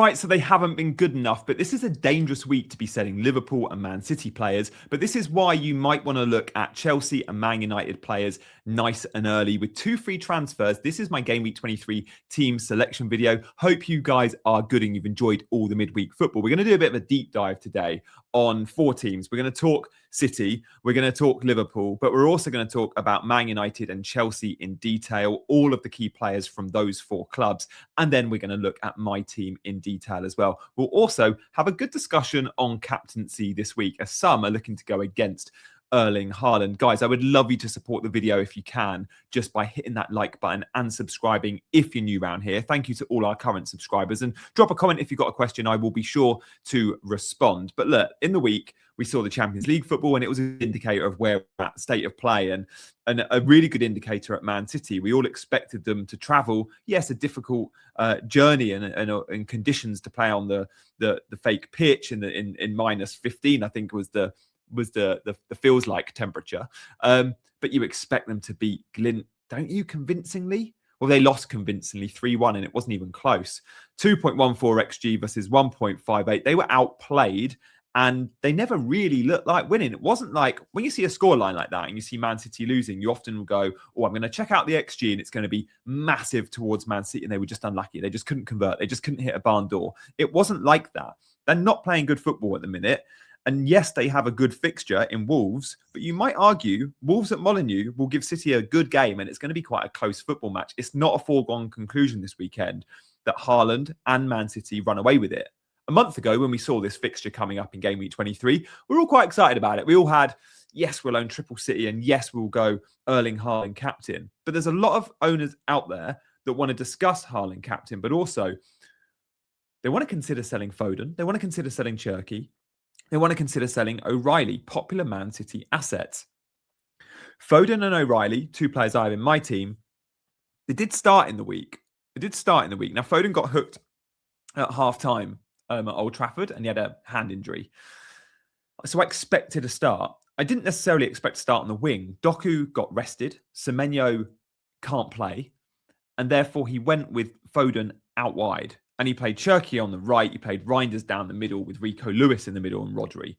right, so they haven't been good enough, but this is a dangerous week to be selling Liverpool and Man City players. But this is why you might want to look at Chelsea and Man United players nice and early with 2 free transfers. This is my Game Week 23 team selection video. Hope you guys are good and you've enjoyed all the midweek football. We're going to do a bit of a deep dive today on 4 teams. We're going to talk City, we're going to talk Liverpool, but we're also going to talk about Man United and Chelsea in detail, all of the key players from those 4 clubs. And then we're going to look at my team in detail as well. We'll also have a good discussion on captaincy this week, as some are looking to go against Erling Haaland. Guys, I would love you to support the video if you can, just by hitting that like button and subscribing if you're new around here. Thank you to all our current subscribers, and drop a comment if you've got a question. I will be sure to respond. But look, in the week, we saw the Champions League football, and it was an indicator of where we're at, state of play, and a really good indicator at Man City. We all expected them to travel, yes, a difficult journey and conditions to play on the fake pitch in minus 15, I think was the feels like temperature. But you expect them to beat Glint, don't you, convincingly? Well, they lost convincingly 3-1, and it wasn't even close. 2.14 XG versus 1.58. They were outplayed, and they never really looked like winning. It wasn't like, when you see a scoreline like that and you see Man City losing, you often will go, oh, I'm going to check out the XG and it's going to be massive towards Man City. And they were just unlucky. They just couldn't convert. They just couldn't hit a barn door. It wasn't like that. They're not playing good football at the minute. And yes, they have a good fixture in Wolves, but you might argue Wolves at Molineux will give City a good game, and it's going to be quite a close football match. It's not a foregone conclusion this weekend that Haaland and Man City run away with it. A month ago, when we saw this fixture coming up in Game Week 23, we were all quite excited about it. We all had, yes, we'll own Triple City, and yes, we'll go Erling Haaland captain. But there's a lot of owners out there that want to discuss Haaland captain, but also they want to consider selling Foden. They want to consider selling Cherki. They want to consider selling O'Reilly, popular Man City assets. Foden and O'Reilly, 2 players I have in my team, they did start in the week. Now, Foden got hooked at half-time at Old Trafford, and he had a hand injury. So I expected a start. I didn't necessarily expect to start on the wing. Doku got rested. Semenyo can't play. And therefore, he went with Foden out wide. And he played Cherki on the right. He played Reinders down the middle with Rico Lewis in the middle and Rodri.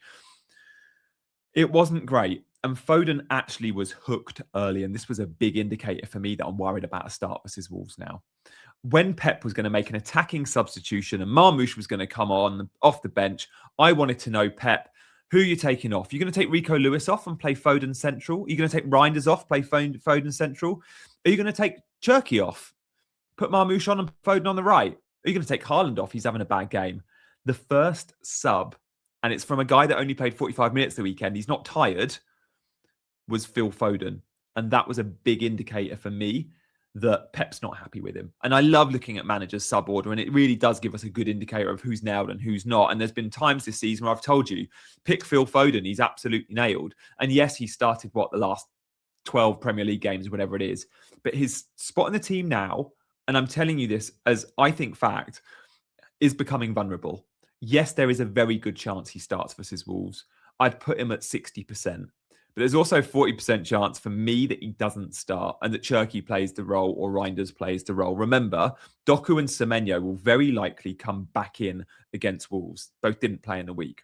It wasn't great. And Foden actually was hooked early. And this was a big indicator for me that I'm worried about a start versus Wolves now. When Pep was going to make an attacking substitution and Marmoush was going to come on off the bench, I wanted to know, Pep, who are you taking off? You're going to take Rico Lewis off and play Foden central? Are you going to take Reinders off, play Foden central? Are you going to take Cherki off, put Marmoush on and Foden on the right? Are you going to take Haaland off? He's having a bad game. The first sub, and it's from a guy that only played 45 minutes the weekend, he's not tired, was Phil Foden. And that was a big indicator for me that Pep's not happy with him. And I love looking at managers' sub order, and it really does give us a good indicator of who's nailed and who's not. And there's been times this season where I've told you, pick Phil Foden, he's absolutely nailed. And yes, he started, the last 12 Premier League games, whatever it is. But his spot in the team now, and I'm telling you this as I think fact, is becoming vulnerable. Yes, there is a very good chance he starts versus Wolves. I'd put him at 60%. But there's also a 40% chance for me that he doesn't start and that Cherki plays the role or Reinders plays the role. Remember, Doku and Semenyo will very likely come back in against Wolves. Both didn't play in the week.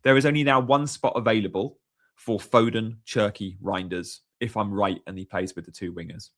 There is only now 1 spot available for Foden, Cherki, Reinders, if I'm right, and he plays with the 2 wingers.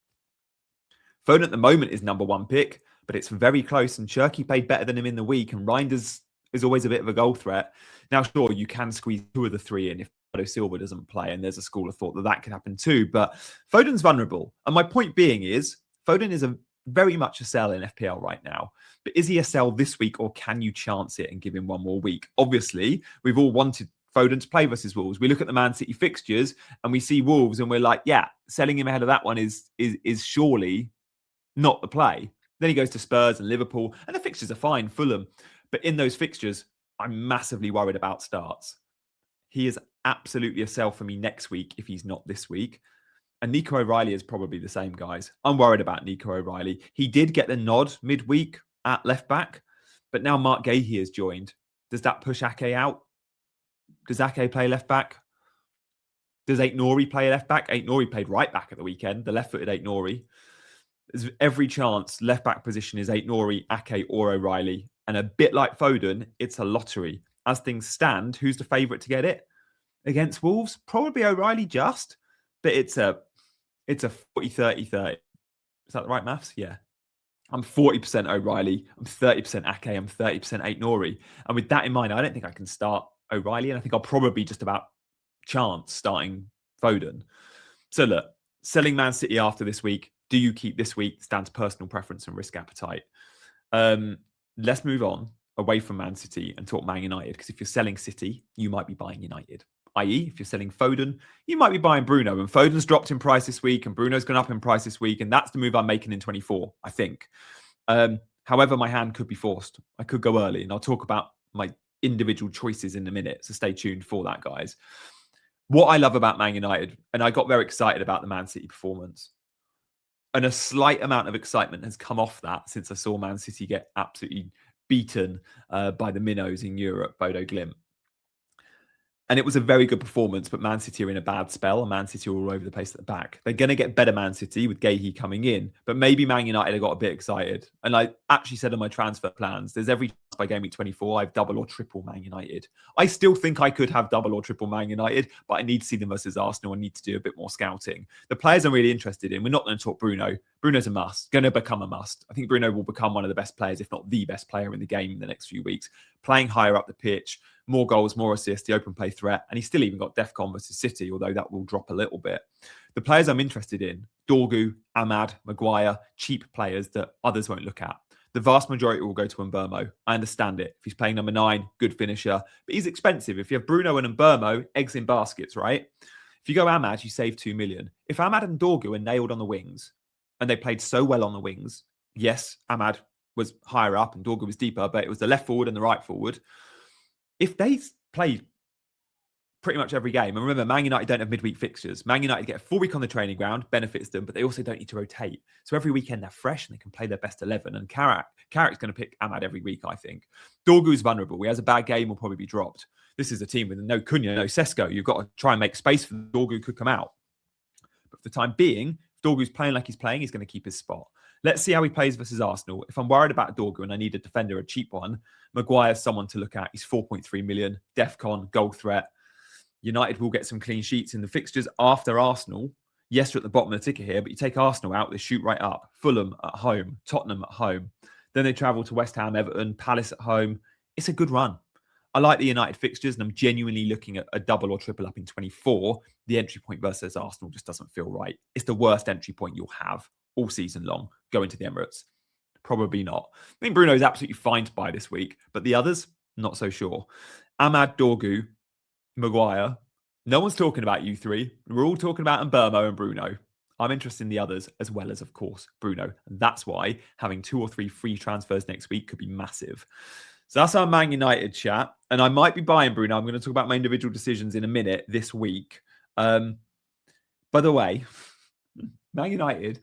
Foden at the moment is number 1 pick, but it's very close, and Cherki played better than him in the week, and Reinders is always a bit of a goal threat. Now, sure, you can squeeze 2 of the 3 in if Bernardo Silva doesn't play, and there's a school of thought that that could happen too, but Foden's vulnerable. And my point being is, Foden is very much a sell in FPL right now, but is he a sell this week, or can you chance it and give him 1 more week? Obviously, we've all wanted Foden to play versus Wolves. We look at the Man City fixtures, and we see Wolves, and we're like, yeah, selling him ahead of that one is surely not the play. Then he goes to Spurs and Liverpool, and the fixtures are fine, Fulham. But in those fixtures, I'm massively worried about starts. He is absolutely a sell for me next week if he's not this week. And Nico O'Reilly is probably the same, guys. I'm worried about Nico O'Reilly. He did get the nod midweek at left back, but now Mark Gahey has joined. Does that push Ake out? Does Ake play left back? Does Aït-Nouri play left back? Aït-Nouri played right back at the weekend, the left-footed Aït-Nouri. There's every chance left back position is Aït-Nouri, Ake, or O'Reilly. And a bit like Foden, it's a lottery. As things stand, who's the favourite to get it against Wolves? Probably O'Reilly just, but it's a 40-30-30. Is that the right maths? Yeah. I'm 40% O'Reilly, I'm 30% Ake, I'm 30% Aït-Nouri. And with that in mind, I don't think I can start O'Reilly, and I think I'll probably just about chance starting Foden. So look, selling Man City after this week, do you keep this week? Stands personal preference and risk appetite. Let's move on away from Man City and talk Man United, because if you're selling City, you might be buying United. I.e., if you're selling Foden, you might be buying Bruno. And Foden's dropped in price this week, and Bruno's gone up in price this week, and that's the move I'm making in 24, I think. However, my hand could be forced. I could go early, and I'll talk about my individual choices in a minute, so stay tuned for that, guys. What I love about Man United, and I got very excited about the Man City performance, and a slight amount of excitement has come off that since I saw Man City get absolutely beaten by the minnows in Europe, Bodo Glimt. And it was a very good performance, but Man City are in a bad spell, and Man City are all over the place at the back. They're going to get better, Man City, with Gahey coming in, but maybe Man United have got a bit excited. And I actually said in my transfer plans, there's every chance by Gameweek 24, I have double or triple Man United. I still think I could have double or triple Man United, but I need to see them versus Arsenal and need to do a bit more scouting. The players I'm really interested in, we're not going to talk Bruno. Bruno's a must, going to become a must. I think Bruno will become one of the best players, if not the best player in the game in the next few weeks, playing higher up the pitch, more goals, more assists, the open play threat. And he's still even got DEFCON versus City, although that will drop a little bit. The players I'm interested in, Dorgu, Ahmad, Maguire, cheap players that others won't look at. The vast majority will go to Mbeumo. I understand it. If he's playing number 9, good finisher. But he's expensive. If you have Bruno and Mbeumo, eggs in baskets, right? If you go Ahmad, you save 2 million. If Ahmad and Dorgu are nailed on the wings, and they played so well on the wings, yes, Ahmad was higher up and Dorgu was deeper, but it was the left forward and the right forward. If they play pretty much every game, and remember, Man United don't have midweek fixtures. Man United get a full week on the training ground, benefits them, but they also don't need to rotate. So every weekend they're fresh and they can play their best 11. And Carrick's going to pick Ahmad every week, I think. Dorgu's vulnerable. He has a bad game, will probably be dropped. This is a team with no Cunha, no Sesko. You've got to try and make space for Dorgu could come out. But for the time being, if Dorgu's playing like he's playing, he's going to keep his spot. Let's see how he plays versus Arsenal. If I'm worried about Dorgu and I need a defender, a cheap one, Maguire's someone to look at. He's 4.3 million, DEFCON, goal threat. United will get some clean sheets in the fixtures after Arsenal. Yes, you're at the bottom of the ticket here, but you take Arsenal out, they shoot right up. Fulham at home, Tottenham at home. Then they travel to West Ham, Everton, Palace at home. It's a good run. I like the United fixtures, and I'm genuinely looking at a double or triple up in 24. The entry point versus Arsenal just doesn't feel right. It's the worst entry point you'll have all season long, going to the Emirates. Probably not. I think Bruno is absolutely fine to buy this week, but the others, not so sure. Ahmad, Dorgu, Maguire. No one's talking about you three. We're all talking about Mbeumo and Bruno. I'm interested in the others as well as, of course, Bruno. And that's why having 2 or 3 free transfers next week could be massive. So that's our Man United chat. And I might be buying Bruno. I'm going to talk about my individual decisions in a minute this week. By the way, Man United,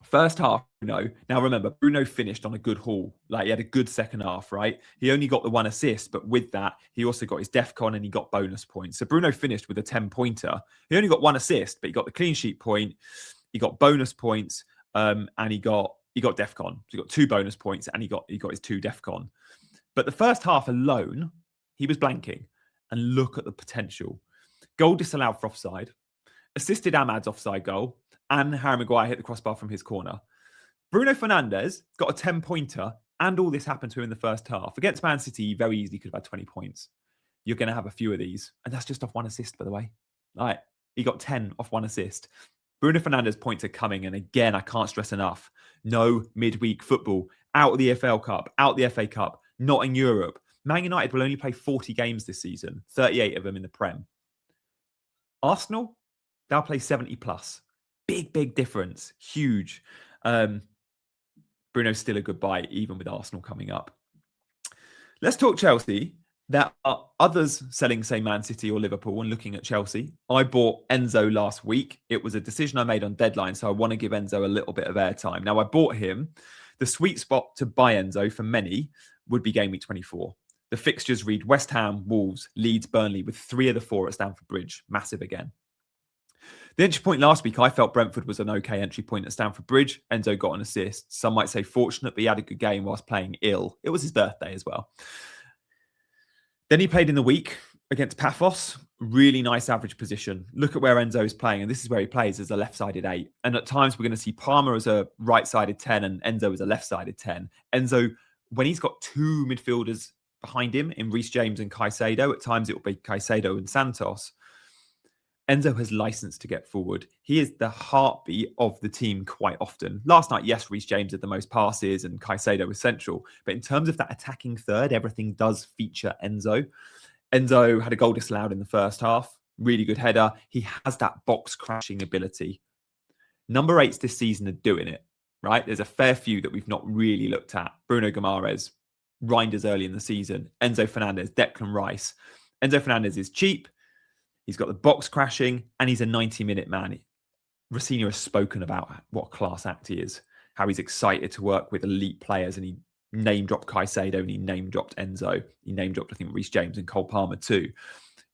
first half, Bruno. Now remember, Bruno finished on a good haul. Like, he had a good second half, right? He only got the 1 assist, but with that, he also got his DEFCON and he got bonus points. So Bruno finished with a 10-pointer. He only got 1 assist, but he got the clean sheet point. He got bonus points, and he got DEFCON. So he got 2 bonus points, and he got his 2 DEFCON. But the first half alone, he was blanking. And look at the potential. Goal disallowed for offside. Assisted Ahmad's offside goal. And Harry Maguire hit the crossbar from his corner. Bruno Fernandes got a 10-pointer, and all this happened to him in the first half. Against Man City, he very easily could have had 20 points. You're going to have a few of these. And that's just off 1 assist, by the way. All right, he got 10 off 1 assist. Bruno Fernandes' points are coming. And again, I can't stress enough. No midweek football. Out of the EFL Cup. Out of the FA Cup. Not in Europe. Man United will only play 40 games this season. 38 of them in the Prem. Arsenal, they'll play 70 plus. Big difference. Huge. Bruno's still a good buy, even with Arsenal coming up. Let's talk Chelsea. There are others selling, say, Man City or Liverpool and looking at Chelsea. I bought Enzo last week. It was a decision I made on deadline, so I want to give Enzo a little bit of airtime. Now, I bought him. The sweet spot to buy Enzo for many would be Gameweek 24. The fixtures read West Ham, Wolves, Leeds, Burnley, with 3 of the 4 at Stamford Bridge. Massive again. The entry point last week, I felt Brentford was an okay entry point at Stamford Bridge. Enzo got an assist. Some might say fortunate, but he had a good game whilst playing ill. It was his birthday as well. Then he played in the week against Paphos. Really nice average position. Look at where Enzo is playing, and this is where he plays as a left-sided 8. And at times we're going to see Palmer as a right-sided 10 and Enzo as a left-sided 10. Enzo, when he's got two midfielders behind him in Reece James and Caicedo, at times it will be Caicedo and Santos. Enzo has license to get forward. He is the heartbeat of the team quite often. Last night, yes, Reece James had the most passes and Caicedo was central. But in terms of that attacking third, everything does feature Enzo. Enzo had a goal disallowed in the first half. Really good header. He has that box crashing ability. Number 8s this season are doing it, right? There's a fair few that we've not really looked at. Bruno Guimaraes, Reinders early in the season, Enzo Fernandez, Declan Rice. Enzo Fernandez is cheap. He's got the box crashing and he's a 90-minute man. Rossini has spoken about what a class act he is, how he's excited to work with elite players, and he name-dropped Caicedo and he name-dropped Enzo. He name-dropped, I think, Reece James and Cole Palmer too.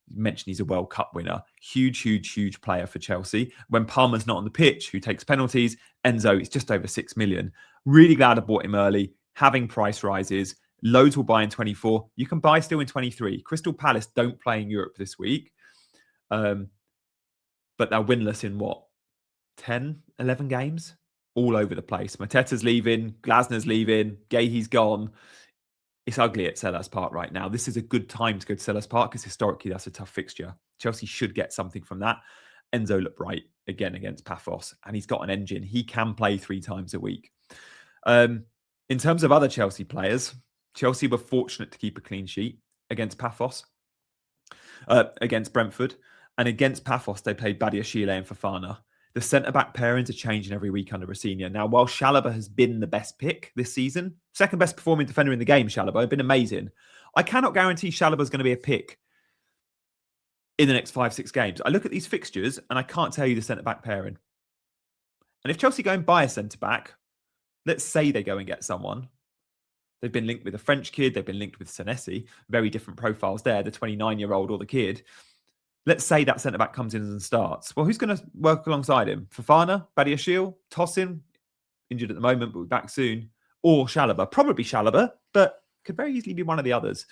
He mentioned he's a World Cup winner. Huge, huge, huge player for Chelsea. When Palmer's not on the pitch, who takes penalties, Enzo is just over 6 million. Really glad I bought him early, having price rises. Loads will buy in 24. You can buy still in 23. Crystal Palace don't play in Europe this week. But they're winless in what? 10, 11 games? All over the place. Mateta's leaving, Glasner's leaving, Gahey's gone. It's ugly at Selhurst Park right now. This is a good time to go to Selhurst Park because historically that's a tough fixture. Chelsea should get something from that. Enzo looked bright again against Paphos, and he's got an engine. He can play 3 times a week. In terms of other Chelsea players, Chelsea were fortunate to keep a clean sheet against Paphos, against Brentford, and against Paphos they played Badiashile and Fofana. The centre-back pairings are changing every week under Rossini. Now, while Chalobah has been the best pick this season, second best performing defender in the game, Chalobah, been amazing. I cannot guarantee Chalobah's going to be a pick in the next 5-6 games. I look at these fixtures and I can't tell you the centre-back pairing. And if Chelsea go and buy a centre-back, let's say they go and get someone. They've been linked with a French kid. They've been linked with Senesi. Very different profiles there, the 29-year-old or the kid. Let's say that centre-back comes in and starts. Well, who's going to work alongside him? Fofana, Badiashile, Tosin, injured at the moment, but we're back soon. Or Chalobah. Probably Chalobah, but could very easily be one of the others.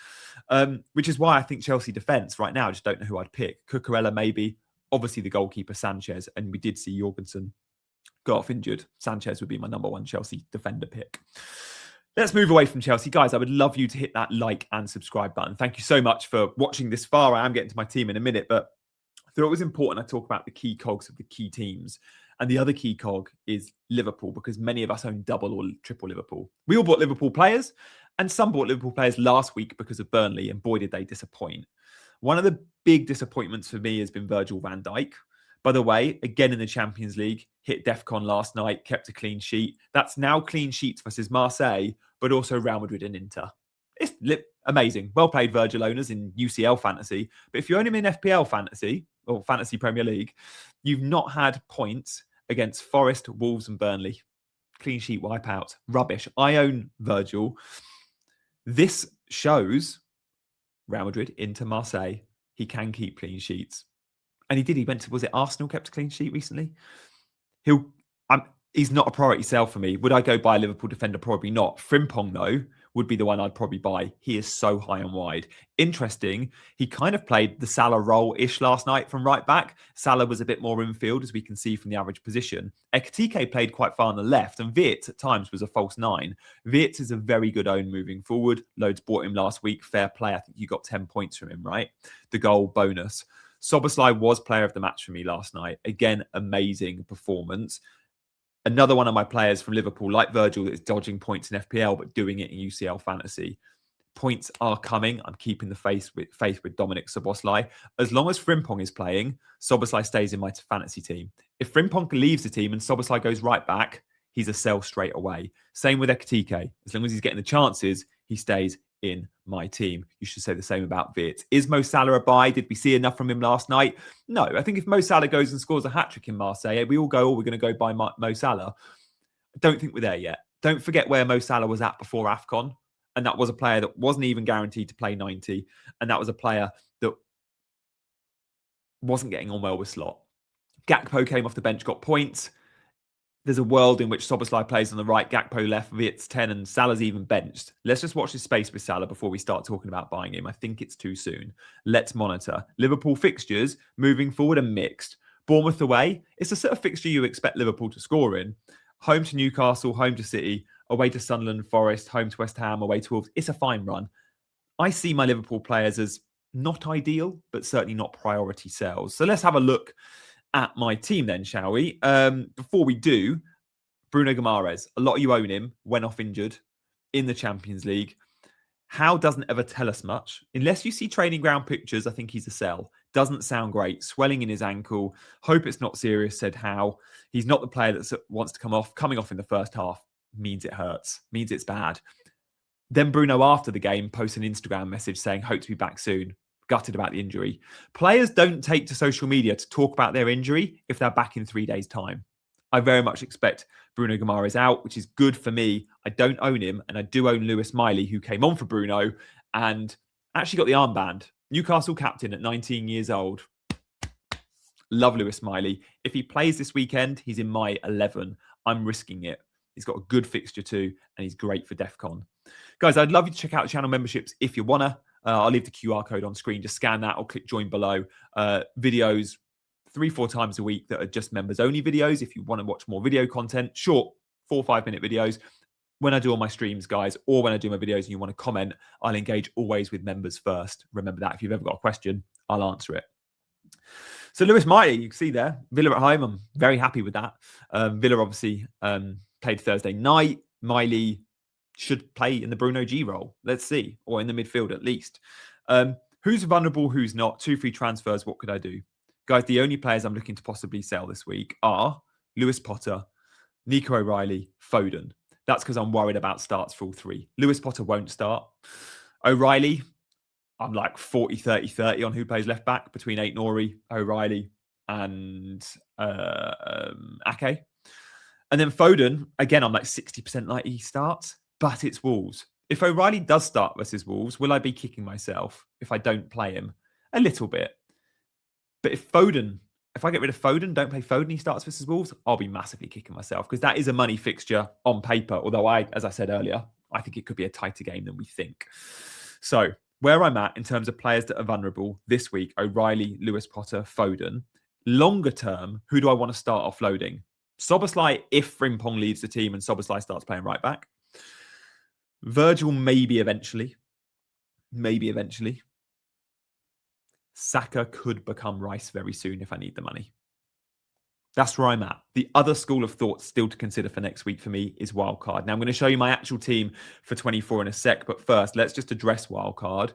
Which is why I think Chelsea defence right now, I just don't know who I'd pick. Cucurella maybe. Obviously the goalkeeper, Sanchez. And we did see Jorgensen go off injured. Sanchez would be my number 1 Chelsea defender pick. Let's move away from Chelsea. Guys, I would love you to hit that like and subscribe button. Thank you so much for watching this far. I am getting to my team in a minute, but I thought it was important I talk about the key cogs of the key teams. And the other key cog is Liverpool, because many of us own double or triple Liverpool. We all bought Liverpool players, and some bought Liverpool players last week because of Burnley, and boy, did they disappoint. One of the big disappointments for me has been Virgil van Dijk. By the way, again in the Champions League, hit DEFCON last night, kept a clean sheet. That's now clean sheets versus Marseille, but also Real Madrid and Inter. It's amazing. Well played, Virgil owners in UCL fantasy. But if you own him in FPL fantasy, or Fantasy Premier League, you've not had points against Forest, Wolves and Burnley. Clean sheet wipeout. Rubbish. I own Virgil. This shows Real Madrid, Inter, Marseille. He can keep clean sheets. And he did. He went to, was it Arsenal kept a clean sheet recently? He's not a priority sell for me. Would I go buy a Liverpool defender? Probably not. Frimpong, though, would be the one I'd probably buy. He is so high and wide. Interesting. He kind of played the Salah role-ish last night from right back. Salah was a bit more infield, as we can see from the average position. Ekitike played quite far on the left, and Wirtz at times was a false 9. Wirtz is a very good own moving forward. Loads bought him last week. Fair play. I think you got 10 points from him, right? The goal bonus. Szoboszlai was player of the match for me last night. Again, amazing performance. Another one of my players from Liverpool, like Virgil, that is dodging points in FPL, but doing it in UCL fantasy. Points are coming. I'm keeping the faith with Dominic Szoboszlai. As long as Frimpong is playing, Szoboszlai stays in my fantasy team. If Frimpong leaves the team and Szoboszlai goes right back, he's a sell straight away. Same with Ekitike. As long as he's getting the chances, he stays in my team. You should say the same about Wirtz. Is Mo Salah a buy? Did we see enough from him last night? No. I think if Mo Salah goes and scores a hat-trick in Marseille, we all go, oh, we're going to go buy Mo Salah. I don't think we're there yet. Don't forget where Mo Salah was at before AFCON. And that was a player that wasn't even guaranteed to play 90. And that was a player that wasn't getting on well with Slot. Gakpo came off the bench, got points. There's a world in which Szoboszlai plays on the right, Gakpo left, Vit's 10, and Salah's even benched. Let's just watch this space with Salah before we start talking about buying him. I think it's too soon. Let's monitor. Liverpool fixtures moving forward are mixed. Bournemouth away, it's a sort of fixture you expect Liverpool to score in. Home to Newcastle, home to City, away to Sunderland, Forest, home to West Ham, away to Wolves. It's a fine run. I see my Liverpool players as not ideal, but certainly not priority sells. So let's have a look at my team then, shall we? Before we do, Bruno Guimaraes, a lot of you own him, went off injured in the Champions League. How doesn't ever tell us much. Unless you see training ground pictures, I think he's a sell. Doesn't sound great. Swelling in his ankle. Hope it's not serious, said Howe. He's not the player that wants to come off. Coming off in the first half means it hurts, means it's bad. Then Bruno, after the game, posts an Instagram message saying, hope to be back soon. Gutted about the injury. Players don't take to social media to talk about their injury if they're back in 3 days' time. I very much expect Bruno Guimaraes out, which is good for me. I don't own him, and I do own Lewis Miley, who came on for Bruno and actually got the armband. Newcastle captain at 19 years old. Love Lewis Miley. If he plays this weekend, he's in my 11. I'm risking it. He's got a good fixture too, and he's great for DEFCON. Guys, I'd love you to check out the channel memberships if you want to. I'll leave the QR code on screen. Just scan that or click join below. Videos 3-4 times a week that are just members only videos. If you want to watch more video content, short 4 or 5 minute videos. When I do all my streams, guys, or when I do my videos and you want to comment, I'll engage always with members first. Remember that. If you've ever got a question, I'll answer it. So Lewis Miley, you can see there, Villa at home. I'm very happy with that. Villa obviously played Thursday night. Miley should play in the Bruno G role. Let's see. Or in the midfield at least. Who's vulnerable, who's not? 2 free transfers. What could I do? Guys, the only players I'm looking to possibly sell this week are Lewis Potter, Nico O'Reilly, Foden. That's because I'm worried about starts for all 3. Lewis Potter won't start. O'Reilly, I'm like 40, 30, 30 on who plays left back between Aït-Nouri, O'Reilly and Ake. And then Foden, again, I'm like 60% likely he starts, but it's Wolves. If O'Reilly does start versus Wolves, will I be kicking myself if I don't play him? A little bit. But if I get rid of Foden, don't play Foden, he starts versus Wolves, I'll be massively kicking myself because that is a money fixture on paper. Although as I said earlier, I think it could be a tighter game than we think. So where I'm at in terms of players that are vulnerable this week, O'Reilly, Lewis Potter, Foden. Longer term, who do I want to start offloading? Szoboszlai, if Frimpong leaves the team and Szoboszlai starts playing right back. Virgil, maybe eventually. Maybe eventually. Saka could become Rice very soon if I need the money. That's where I'm at. The other school of thought still to consider for next week for me is Wildcard. Now, I'm going to show you my actual team for 24 in a sec, but first, let's just address Wildcard.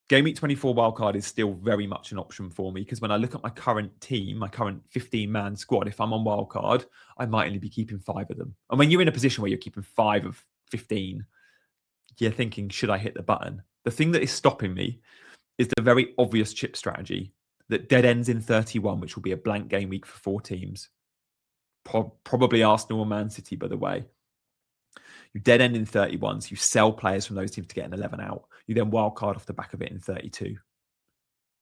Game Week 24 Wildcard is still very much an option for me because when I look at my current team, my current 15-man squad, if I'm on Wildcard, I might only be keeping 5 of them. And when you're in a position where you're keeping 5 of 15, you're thinking, should I hit the button? The thing that is stopping me is the very obvious chip strategy that dead ends in 31, which will be a blank game week for 4 teams. Probably Arsenal or Man City, by the way. You dead end in 31, so you sell players from those teams to get an 11 out. You then wildcard off the back of it in 32.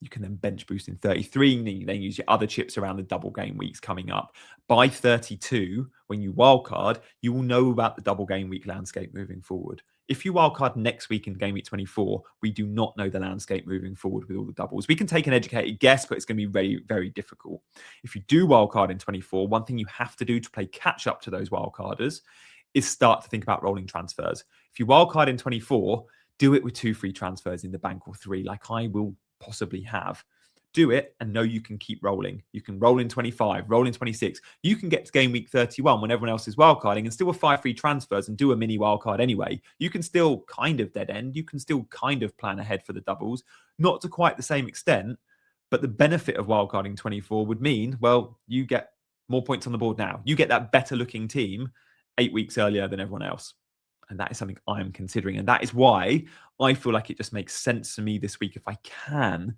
You can then bench boost in 33, and you then use your other chips around the double game weeks coming up. By 32, when you wildcard, you will know about the double game week landscape moving forward. If you wildcard next week in Game Week 24, we do not know the landscape moving forward with all the doubles. We can take an educated guess, but it's going to be very, very difficult. If you do wildcard in 24, one thing you have to do to play catch up to those wildcarders is start to think about rolling transfers. If you wildcard in 24, do it with 2 free transfers in the bank or 3, like I will possibly have. Do it and know you can keep rolling. You can roll in 25, roll in 26. You can get to game week 31 when everyone else is wildcarding and still have 5 free transfers and do a mini wildcard anyway. You can still kind of dead end. You can still kind of plan ahead for the doubles, not to quite the same extent. But the benefit of wildcarding 24 would mean, well, you get more points on the board now. You get that better looking team 8 weeks earlier than everyone else. And that is something I'm considering. And that is why I feel like it just makes sense to me this week, if I can,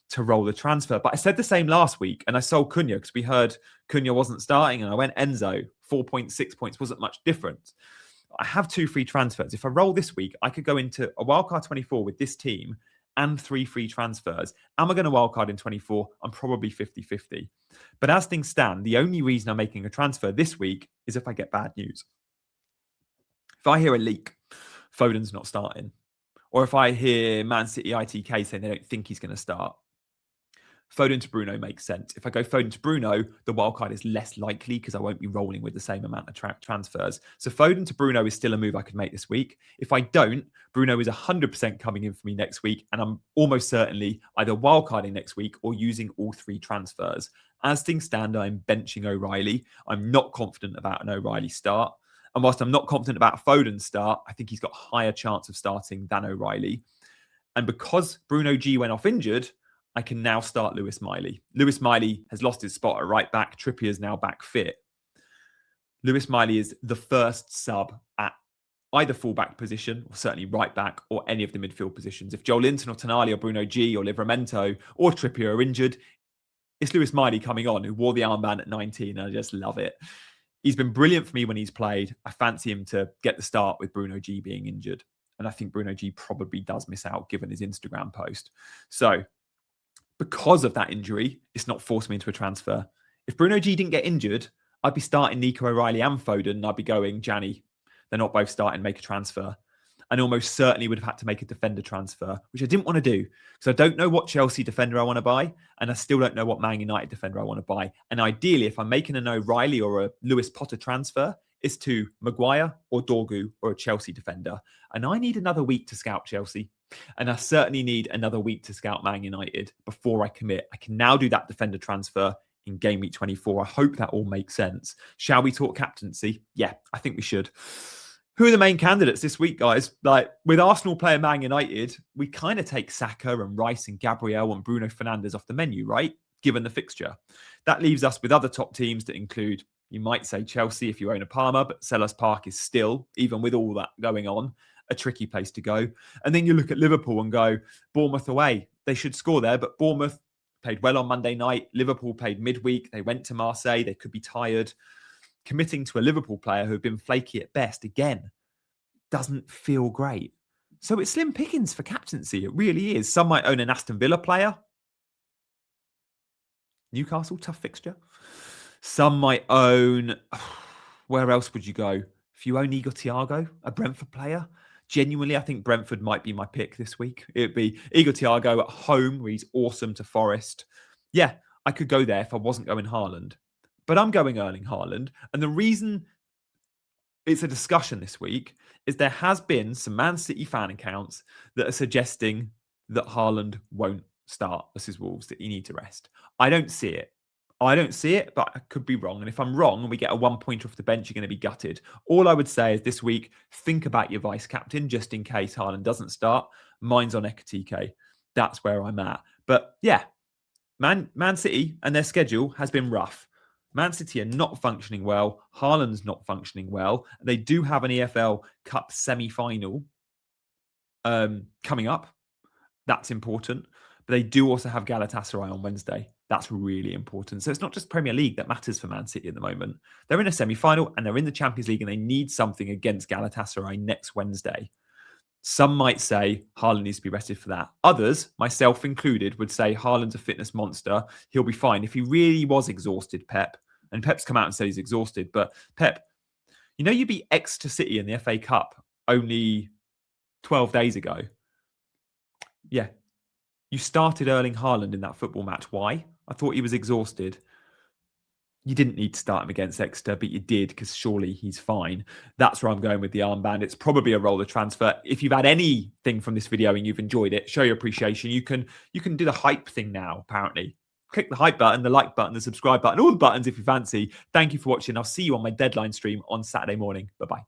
to roll the transfer. But I said the same last week, and I sold Cunha because we heard Cunha wasn't starting, and I went Enzo, 4.6 points, wasn't much different. I have 2 free transfers. If I roll this week, I could go into a wildcard 24 with this team and 3 free transfers. Am I going to wildcard in 24? I'm probably 50-50. But as things stand, the only reason I'm making a transfer this week is if I get bad news. If I hear a leak, Foden's not starting. Or if I hear Man City ITK saying they don't think he's going to start, Foden to Bruno makes sense. If I go Foden to Bruno, the wildcard is less likely because I won't be rolling with the same amount of transfers. So Foden to Bruno is still a move I could make this week. If I don't, Bruno is 100% coming in for me next week, and I'm almost certainly either wildcarding next week or using all 3 transfers. As things stand, I'm benching O'Reilly. I'm not confident about an O'Reilly start. And whilst I'm not confident about Foden's start, I think he's got a higher chance of starting than O'Reilly. And because Bruno G went off injured, I can now start Lewis Miley. Lewis Miley has lost his spot at right back. Trippier is now back fit. Lewis Miley is the first sub at either fullback position, or certainly right back, or any of the midfield positions. If Joel Linton or Tonali or Bruno G or Livramento or Trippier are injured, it's Lewis Miley coming on, who wore the armband at 19, and I just love it. He's been brilliant for me when he's played. I fancy him to get the start with Bruno G being injured. And I think Bruno G probably does miss out given his Instagram post. So because of that injury, it's not forced me into a transfer. If Bruno G didn't get injured, I'd be starting Nico O'Reilly and Foden, and I'd be going, Gianni, they're not both starting, make a transfer. And almost certainly would have had to make a defender transfer, which I didn't want to do because I don't know what Chelsea defender I want to buy, and I still don't know what Man United defender I want to buy. And ideally, if I'm making an O'Reilly or a Lewis Potter transfer, it's to Maguire or Dorgu or a Chelsea defender. And I need another week to scout Chelsea. And I certainly need another week to scout Man United before I commit. I can now do that defender transfer in game week 24. I hope that all makes sense. Shall we talk captaincy? Yeah, I think we should. Who are the main candidates this week, guys? Like with Arsenal player Man United, we kind of take Saka and Rice and Gabriel and Bruno Fernandes off the menu, right? Given the fixture. That leaves us with other top teams that include, you might say Chelsea if you own a Palmer, but Selhurst Park is still, even with all that going on, a tricky place to go. And then you look at Liverpool and go, Bournemouth away. They should score there, but Bournemouth played well on Monday night. Liverpool played midweek. They went to Marseille. They could be tired. Committing to a Liverpool player who have been flaky at best, again, doesn't feel great. So it's slim pickings for captaincy. It really is. Some might own an Aston Villa player. Newcastle, tough fixture. Some might own... Where else would you go? If you own Igor Thiago, a Brentford player, genuinely, I think Brentford might be my pick this week. It'd be Igor Thiago at home, where he's awesome to Forest. Yeah, I could go there if I wasn't going Haaland. But I'm going Erling Haaland. And the reason it's a discussion this week is there has been some Man City fan accounts that are suggesting that Haaland won't start versus Wolves, that he needs to rest. I don't see it. I don't see it, but I could be wrong. And if I'm wrong and we get a 1-pointer off the bench, you're going to be gutted. All I would say is this week, think about your vice captain just in case Haaland doesn't start. Mine's on Ekatike. That's where I'm at. But yeah, Man City and their schedule has been rough. Man City are not functioning well. Haaland's not functioning well. They do have an EFL Cup semi-final coming up. That's important. But they do also have Galatasaray on Wednesday. That's really important. So it's not just Premier League that matters for Man City at the moment. They're in a semi-final and they're in the Champions League and they need something against Galatasaray next Wednesday. Some might say Haaland needs to be rested for that. Others, myself included, would say Haaland's a fitness monster. He'll be fine. If he really was exhausted, Pep, and Pep's come out and said he's exhausted, but Pep, you know you beat Exeter City in the FA Cup only 12 days ago. Yeah. You started Erling Haaland in that football match. Why? I thought he was exhausted. You didn't need to start him against Exeter, but you did because surely he's fine. That's where I'm going with the armband. It's probably a roller transfer. If you've had anything from this video and you've enjoyed it, show your appreciation. You can do the hype thing now, apparently. Click the hype button, the like button, the subscribe button, all the buttons if you fancy. Thank you for watching. I'll see you on my deadline stream on Saturday morning. Bye-bye.